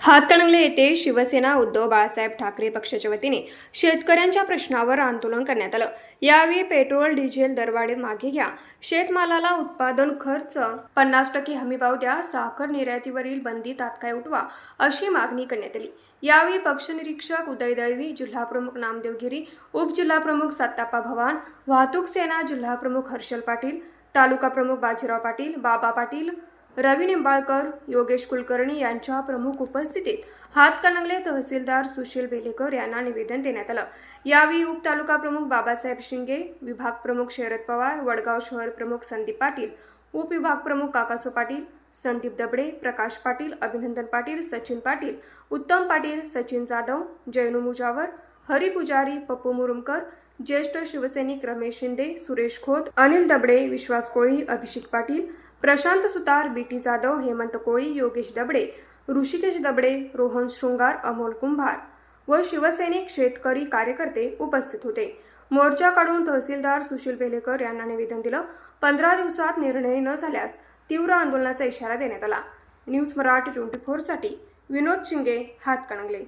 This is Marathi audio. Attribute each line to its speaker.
Speaker 1: हातकणंगले येथे शिवसेना उद्धव बाळासाहेब ठाकरे पक्षाच्या वतीने शेतकऱ्यांच्या प्रश्नावर आंदोलन करण्यात आलं। यावेळी पेट्रोल डिझेल दरवाढ मागे घ्या, शेतमालाला उत्पादन खर्च 50% हमीभाव द्या, साखर निर्यातीवरील बंदी तात्काळ उठवा अशी मागणी करण्यात आली। यावेळी पक्ष निरीक्षक उदय दळवी, जिल्हाप्रमुख नामदेव गिरी, उपजिल्हाप्रमुख सत्ताप्पा भवान, वाहतूक सेना जिल्हाप्रमुख हर्षल पाटील, तालुका प्रमुख बाजीराव पाटील, बाबा पाटील, रवी निंबाळकर, योगेश कुलकर्णी यांच्या प्रमुख उपस्थितीत हातकणंगले तहसीलदार सुशील बेलेकर यांना निवेदन देण्यात आलं। यावेळी उपतालुका प्रमुख बाबासाहेब शिंगे, विभाग प्रमुख शरद पवार, वडगाव शहर प्रमुख संदीप पाटील, उपविभाग प्रमुख काकासो पाटील, संदीप दबडे, प्रकाश पाटील, अभिनंदन पाटील, सचिन पाटील, उत्तम पाटील, सचिन जाधव, जयनू मुजावर, हरी पुजारी, पप्पू मुरुमकर, ज्येष्ठ शिवसैनिक रमेश शिंदे, सुरेश खोत, अनिल दबडे, विश्वास कोळी, अभिषेक पाटील, प्रशांत सुतार, बीटी जाधव, हेमंत कोळी, योगेश दबडे, ऋषिकेश दबडे, रोहन शृंगार, अमोल कुंभार व शिवसैनिक शेतकरी कार्यकर्ते उपस्थित होते। मोर्चा काढून तहसीलदार सुशील बेलेकर यांना निवेदन दिलं। 15 दिवसात निर्णय न झाल्यास तीव्र आंदोलनाचा इशारा देण्यात आला। न्यूज मराठी 24 साठी विनोद शिंगे, हातकणंगले।